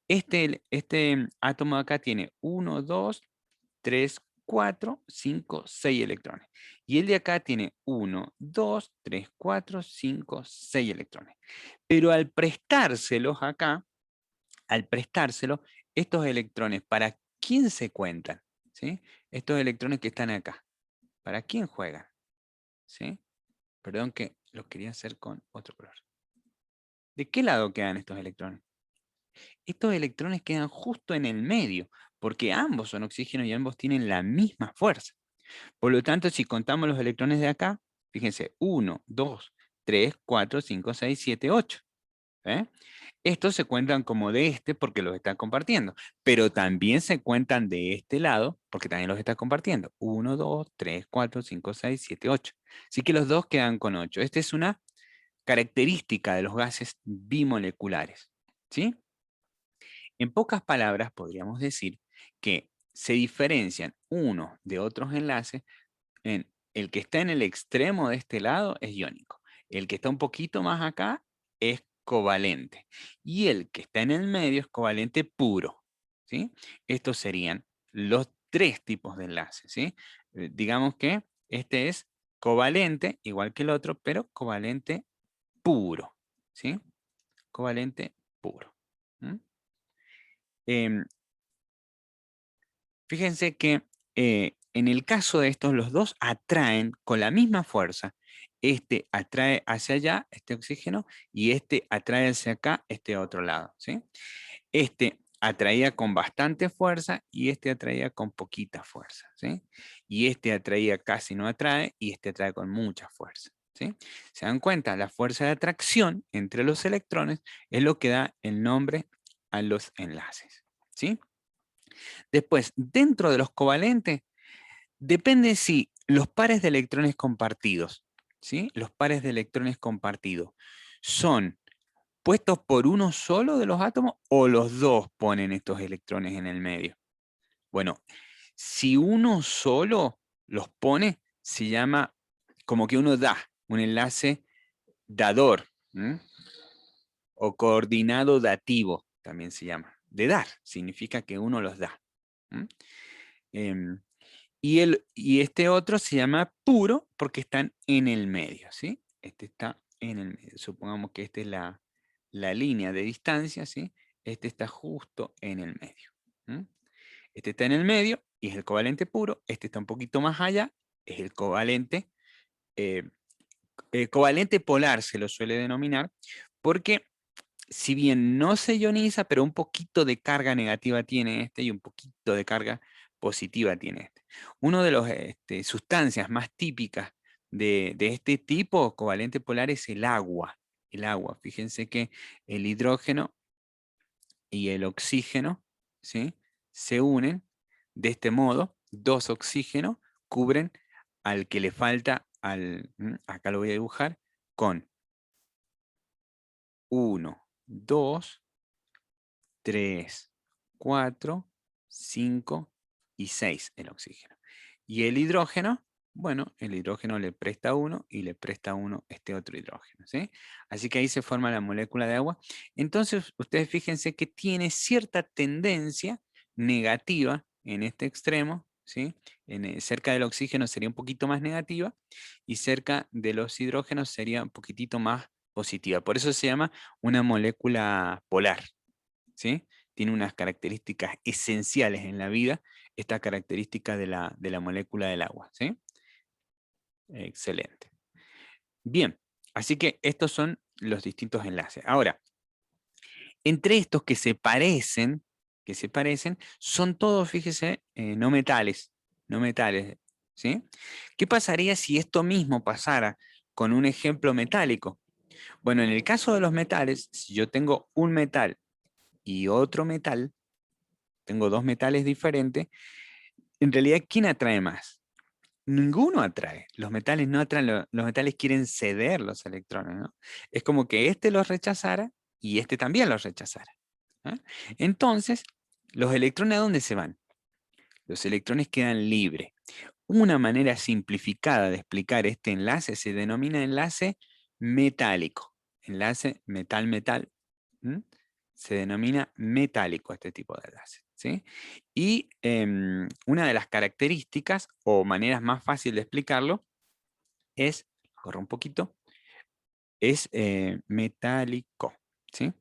este átomo acá tiene 1, 2, 3, 4, 5, 6 electrones. Y el de acá tiene 1, 2, 3, 4, 5, 6 electrones. Pero al prestárselos acá, estos electrones, ¿para quién se cuentan? ¿Sí? Estos electrones que están acá, ¿para quién juegan? ¿Sí? Perdón que lo quería hacer con otro color. ¿De qué lado quedan estos electrones? Estos electrones quedan justo en el medio, porque ambos son oxígeno y ambos tienen la misma fuerza. Por lo tanto, si contamos los electrones de acá, fíjense, 1, 2, 3, 4, 5, 6, 7, 8. Estos se cuentan como de este porque los está compartiendo, pero también se cuentan de este lado porque también los está compartiendo. 1, 2, 3, 4, 5, 6, 7, 8. Así que los dos quedan con 8. Esta es una característica de los gases bimoleculares. ¿Sí? En pocas palabras, podríamos decir que se diferencian unos de otros enlaces en el que está en el extremo de este lado es iónico, el que está un poquito más acá es covalente y el que está en el medio es covalente puro. ¿Sí? Estos serían los tres tipos de enlaces. ¿Sí? Digamos que este es covalente, igual que el otro, pero covalente puro. ¿Sí? Covalente puro. ¿Mm? Em, Fíjense que en el caso de estos, los dos atraen con la misma fuerza. Este atrae hacia allá, este oxígeno, y este atrae hacia acá, este otro lado. ¿Sí? Este atraía con bastante fuerza y este atraía con poquita fuerza. ¿Sí? Y este atraía casi no atrae y este atrae con mucha fuerza. ¿Sí? ¿Se dan cuenta? La fuerza de atracción entre los electrones es lo que da el nombre a los enlaces. ¿Sí? Después, dentro de los covalentes, depende si los pares de electrones compartidos, ¿sí? Los pares de electrones compartidos son puestos por uno solo de los átomos o los dos ponen estos electrones en el medio. Bueno, si uno solo los pone, se llama como que uno da un enlace dador, ¿m? O coordinado dativo, también se llama. De dar, significa que uno los da. ¿M? Em, y este otro se llama puro porque están en el medio, ¿sí? Este está en el medio. Supongamos que esta es la línea de distancia, ¿sí? Este está justo en el medio. ¿Mm? Este está en el medio y es el covalente puro. Este está un poquito más allá, es el covalente, eh, covalente polar se lo suele denominar, porque si bien no se ioniza, pero un poquito de carga negativa tiene este y un poquito de carga positiva tiene este. Una de las sustancias más típicas de este tipo covalente polar es el agua. El agua, fíjense que el hidrógeno y el oxígeno, ¿sí? Se unen de este modo, dos oxígenos cubren al que le falta, acá lo voy a dibujar, con 1, 2, 3, 4, 5 y 6 el oxígeno. Y el hidrógeno, bueno, el hidrógeno le presta 1 y le presta 1 este otro hidrógeno, ¿sí? Así que ahí se forma la molécula de agua. Entonces, ustedes fíjense que tiene cierta tendencia negativa en este extremo, ¿sí? Cerca del oxígeno sería un poquito más negativa y cerca de los hidrógenos sería un poquitito más positiva. Por eso se llama una molécula polar, ¿sí? Tiene unas características esenciales en la vida, esta característica de la molécula del agua, ¿sí? Excelente. Bien, así que estos son los distintos enlaces. Ahora, entre estos que se parecen, son todos, fíjese, no metales, no metales, ¿sí? ¿Qué pasaría si esto mismo pasara con un ejemplo metálico? Bueno, en el caso de los metales, si yo tengo un metal y otro metal, tengo dos metales diferentes, en realidad, ¿quién atrae más? Ninguno atrae. Los metales no atraen, los metales quieren ceder los electrones, ¿no? Es como que este los rechazara y este también los rechazara, ¿ah? Entonces, ¿los electrones a dónde se van? Los electrones quedan libres. Una manera simplificada de explicar este enlace se denomina enlace metálico. Enlace metal-metal. Se denomina metálico este tipo de enlace, ¿sí? Y una de las características o maneras más fáciles de explicarlo es, corro un poquito, es metálico, ¿sí?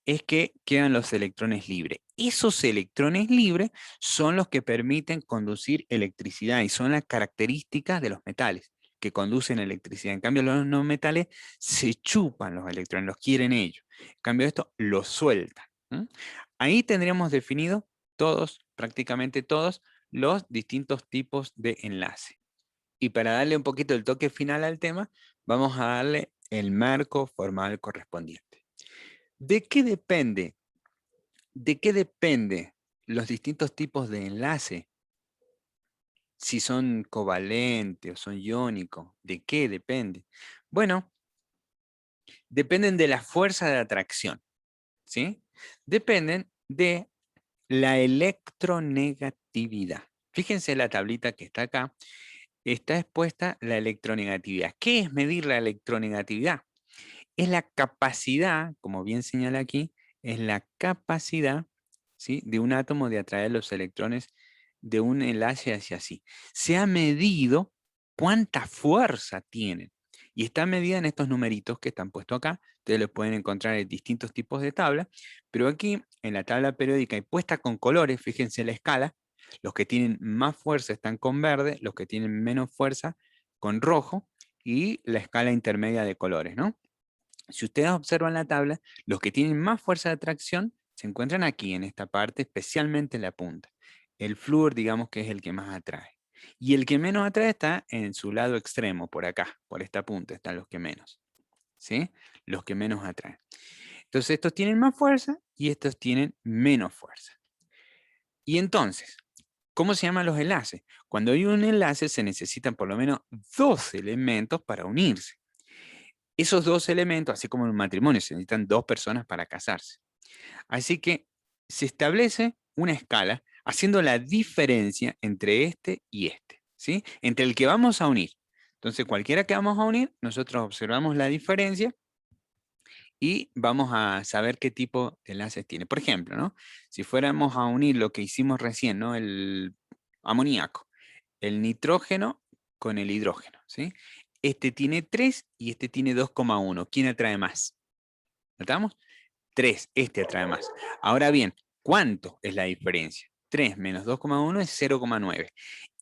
Es que quedan los electrones libres. Esos electrones libres son los que permiten conducir electricidad y son las características de los metales que conducen electricidad. En cambio, los no metales se chupan los electrones, los quieren ellos. En cambio, esto los sueltan. Ahí tendríamos definido todos, prácticamente todos, los distintos tipos de enlace. Y para darle un poquito el toque final al tema, vamos a darle el marco formal correspondiente. ¿De qué depende? ¿De qué depende los distintos tipos de enlace? Si son covalentes o son iónicos, ¿de qué depende? Bueno, dependen de la fuerza de atracción, ¿sí? Dependen de la electronegatividad. Fíjense la tablita que está acá, está expuesta la electronegatividad. ¿Qué es medir la electronegatividad? Es la capacidad, como bien señala aquí, es la capacidad, ¿sí?, de un átomo de atraer los electrones de un enlace hacia sí. Se ha medido cuánta fuerza tienen. Y está medida en estos numeritos que están puestos acá. Ustedes los pueden encontrar en distintos tipos de tabla. Pero aquí, en la tabla periódica y puesta con colores, fíjense la escala. Los que tienen más fuerza están con verde, los que tienen menos fuerza con rojo, y la escala intermedia de colores, ¿no? Si ustedes observan la tabla, los que tienen más fuerza de atracción se encuentran aquí, en esta parte, especialmente en la punta. El flúor, digamos que es el que más atrae. Y el que menos atrae está en su lado extremo, por acá, por esta punta, están los que menos, ¿sí? Los que menos atraen. Entonces, estos tienen más fuerza y estos tienen menos fuerza. Y entonces, ¿cómo se llaman los enlaces? Cuando hay un enlace se necesitan por lo menos dos elementos para unirse. Esos dos elementos, así como en un matrimonio, se necesitan dos personas para casarse. Así que se establece una escala haciendo la diferencia entre este y este, ¿sí? Entre el que vamos a unir. Entonces, cualquiera que vamos a unir, nosotros observamos la diferencia y vamos a saber qué tipo de enlaces tiene. Por ejemplo, ¿no? Si fuéramos a unir lo que hicimos recién, ¿no? El amoníaco, el nitrógeno con el hidrógeno, ¿sí? Este tiene 3 y este tiene 2,1. ¿Quién atrae más? ¿Notamos? 3, este atrae más. Ahora bien, ¿cuánto es la diferencia? 3 menos 2,1 es 0,9.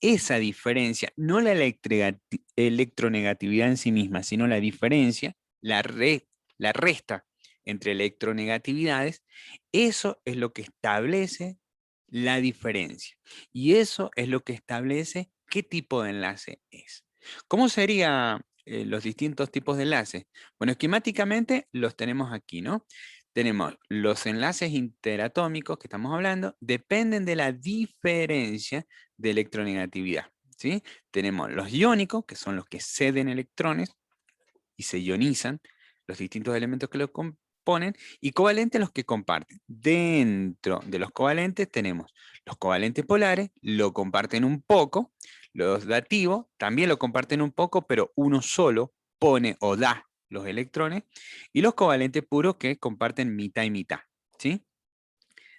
Esa diferencia, no la electronegatividad en sí misma, sino la diferencia, la resta entre electronegatividades, eso es lo que establece la diferencia. Y eso es lo que establece qué tipo de enlace es. ¿Cómo serían los distintos tipos de enlaces? Bueno, esquemáticamente los tenemos aquí, ¿no? Tenemos los enlaces interatómicos que estamos hablando, dependen de la diferencia de electronegatividad, ¿sí? Tenemos los iónicos, que son los que ceden electrones y se ionizan, los distintos elementos que los componen, y covalentes los que comparten. Dentro de los covalentes tenemos los covalentes polares, lo comparten un poco, los dativos también lo comparten un poco, pero uno solo pone o da los electrones, y los covalentes puros que comparten mitad y mitad, ¿sí?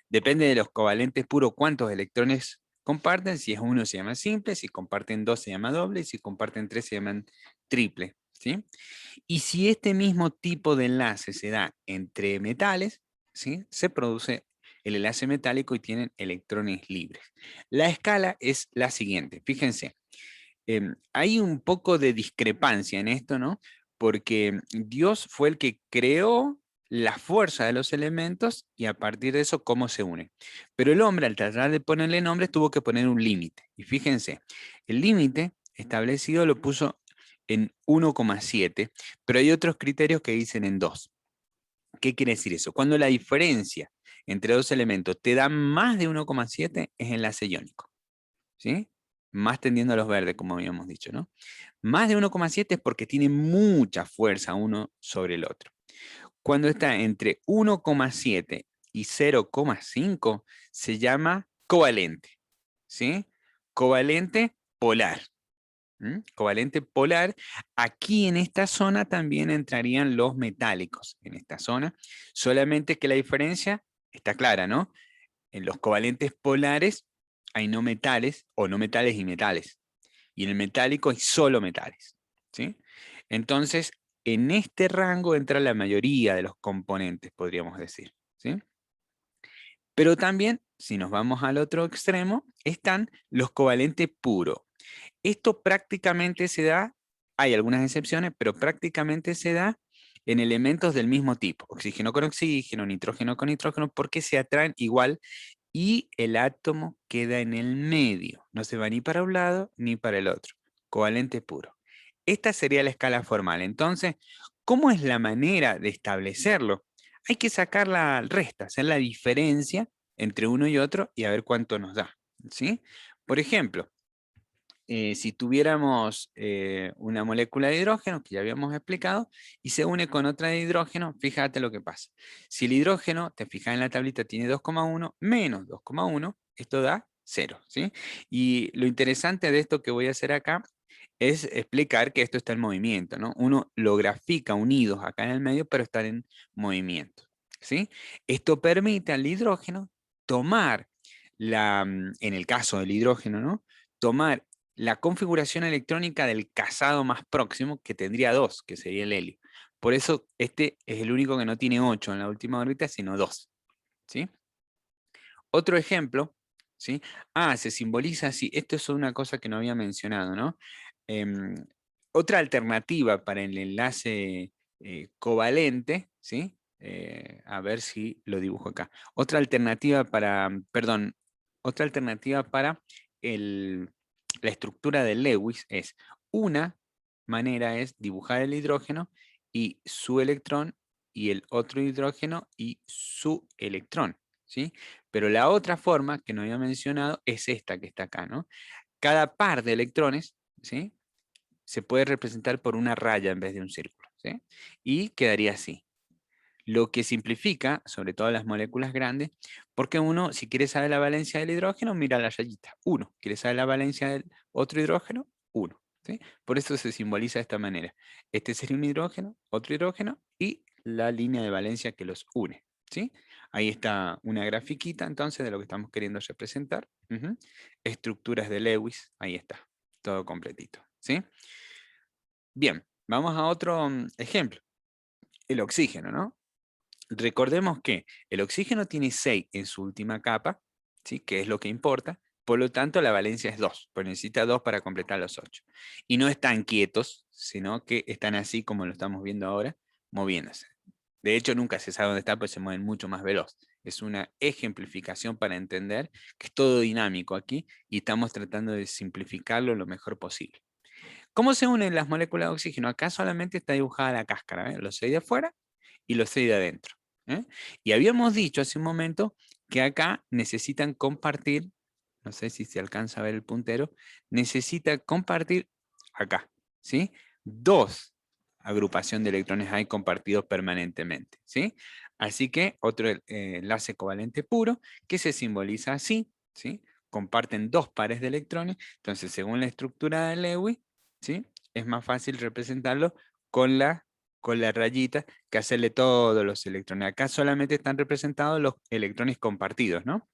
Depende de los covalentes puros cuántos electrones comparten. Si es uno se llama simple, si comparten dos se llama doble, y si comparten tres se llaman triple, ¿sí? Y si este mismo tipo de enlace se da entre metales, ¿sí? Se produce el enlace metálico y tienen electrones libres. La escala es la siguiente, fíjense. Hay un poco de discrepancia en esto, ¿no? Porque Dios fue el que creó la fuerza de los elementos y a partir de eso cómo se unen. Pero el hombre al tratar de ponerle nombres tuvo que poner un límite. Y fíjense, el límite establecido lo puso en 1,7, pero hay otros criterios que dicen en 2. ¿Qué quiere decir eso? Cuando la diferencia entre dos elementos te da más de 1,7 es enlace iónico, ¿sí? Más tendiendo a los verdes, como habíamos dicho, ¿no? Más de 1,7 es porque tiene mucha fuerza uno sobre el otro. Cuando está entre 1,7 y 0,5 se llama covalente, ¿sí? Covalente polar. Covalente polar. Aquí en esta zona también entrarían los metálicos, en esta zona, solamente que la diferencia está clara, ¿no? En los covalentes polares hay no metales o no metales y metales. Y en el metálico hay solo metales, ¿sí? Entonces, en este rango entra la mayoría de los componentes, podríamos decir, ¿sí? Pero también, si nos vamos al otro extremo, están los covalentes puros. Esto prácticamente se da, hay algunas excepciones, pero prácticamente se da en elementos del mismo tipo, oxígeno con oxígeno, nitrógeno con nitrógeno, porque se atraen igual y el átomo queda en el medio, no se va ni para un lado ni para el otro, covalente puro. Esta sería la escala formal. Entonces, ¿cómo es la manera de establecerlo? Hay que sacar la resta, hacer la diferencia entre uno y otro y a ver cuánto nos da, ¿sí? Por ejemplo, si tuviéramos una molécula de hidrógeno, que ya habíamos explicado, y se une con otra de hidrógeno, fíjate lo que pasa. Si el hidrógeno, te fijas en la tablita, tiene 2,1 menos 2,1, esto da 0, ¿sí? Y lo interesante de esto que voy a hacer acá es explicar que esto está en movimiento, ¿no? Uno lo grafica unidos acá en el medio, pero están en movimiento, ¿sí? Esto permite al hidrógeno tomar en el caso del hidrógeno, ¿no? Tomar la configuración electrónica del casado más próximo, que tendría 2, que sería el helio. Por eso este es el único que no tiene 8 en la última órbita, sino 2, ¿sí? Otro ejemplo, ¿sí? Se simboliza así. Esto es una cosa que no había mencionado, ¿no? Em, Otra alternativa para el enlace covalente, ¿sí? A ver si lo dibujo acá. Otra alternativa para, perdón, otra alternativa para la estructura de Lewis es, una manera es dibujar el hidrógeno y su electrón y el otro hidrógeno y su electrón, ¿sí? Pero la otra forma que no había mencionado es esta que está acá, ¿no? Cada par de electrones, ¿sí? Se puede representar por una raya en vez de un círculo, ¿sí? Y quedaría así. Lo que simplifica, sobre todo las moléculas grandes, porque uno, si quiere saber la valencia del hidrógeno, mira la rayita, 1. ¿Quiere saber la valencia del otro hidrógeno? 1. ¿Sí? Por eso se simboliza de esta manera. Este sería un hidrógeno, otro hidrógeno y la línea de valencia que los une, ¿sí? Ahí está una grafiquita entonces de lo que estamos queriendo representar. Estructuras de Lewis, ahí está, todo completito, ¿sí? Bien, vamos a otro ejemplo. El oxígeno, ¿no? Recordemos que el oxígeno tiene 6 en su última capa, ¿sí? Que es lo que importa. Por lo tanto, la valencia es 2, pero necesita 2 para completar los 8. Y no están quietos, sino que están así como lo estamos viendo ahora, moviéndose. De hecho, nunca se sabe dónde está, pues se mueven mucho más veloz. Es una ejemplificación para entender que es todo dinámico aquí y estamos tratando de simplificarlo lo mejor posible. ¿Cómo se unen las moléculas de oxígeno? Acá solamente está dibujada la cáscara, ¿eh? Los 6 de afuera y los 6 de adentro, ¿eh? Y habíamos dicho hace un momento que acá necesitan compartir no sé si se alcanza a ver el puntero, necesita compartir acá, ¿sí? Dos agrupación de electrones hay compartidos permanentemente, ¿sí? Así que otro enlace covalente puro que se simboliza así, ¿sí? Comparten dos pares de electrones, entonces según la estructura de Lewis, ¿sí? Es más fácil representarlo con la rayita que hacerle todos los electrones. Acá solamente están representados los electrones compartidos, ¿no?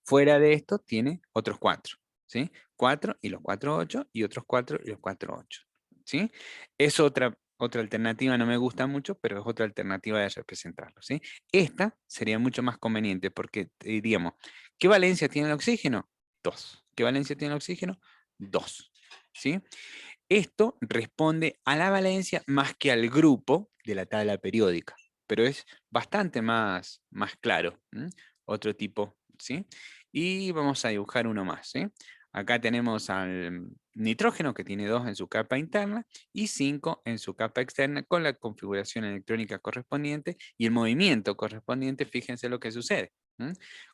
Fuera de esto tiene otros cuatro, ¿sí? 4 y los 4, 8 y otros 4 y los 4, 8, ¿sí? Es otra alternativa, no me gusta mucho, pero es otra alternativa de representarlo, ¿sí? Esta sería mucho más conveniente porque diríamos, ¿qué valencia tiene el oxígeno? 2. ¿Qué valencia tiene el oxígeno? 2, ¿sí? Esto responde a la valencia más que al grupo de la tabla periódica, pero es bastante más claro. Otro tipo, ¿sí? Y vamos a dibujar uno más, ¿sí? Acá tenemos al nitrógeno que tiene 2 en su capa interna y 5 en su capa externa con la configuración electrónica correspondiente y el movimiento correspondiente. Fíjense lo que sucede.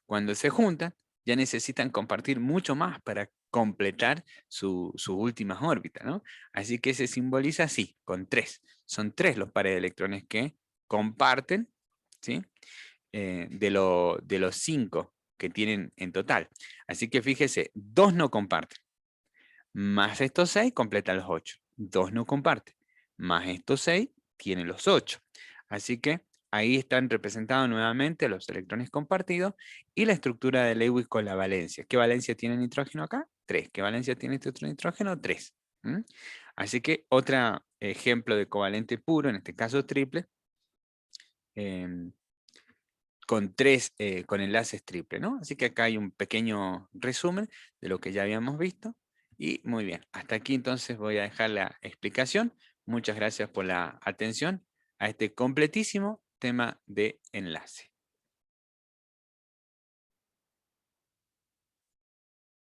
Cuando se juntan, ya necesitan compartir mucho más para completar sus últimas órbitas, ¿no? Así que se simboliza así, con 3. Son 3 los pares de electrones que comparten, ¿sí? De los 5 que tienen en total. Así que fíjese, 2 no comparten. Más estos 6 completan los 8. 2 no comparten. Más estos 6 tienen los 8. Así que ahí están representados nuevamente los electrones compartidos y la estructura de Lewis con la valencia. ¿Qué valencia tiene el nitrógeno acá? 3. ¿Qué valencia tiene este otro nitrógeno? 3. Así que otro ejemplo de covalente puro, en este caso triple, con enlaces triple, ¿no? Así que acá hay un pequeño resumen de lo que ya habíamos visto. Y muy bien, hasta aquí entonces voy a dejar la explicación. Muchas gracias por la atención a este completísimo tema de enlace.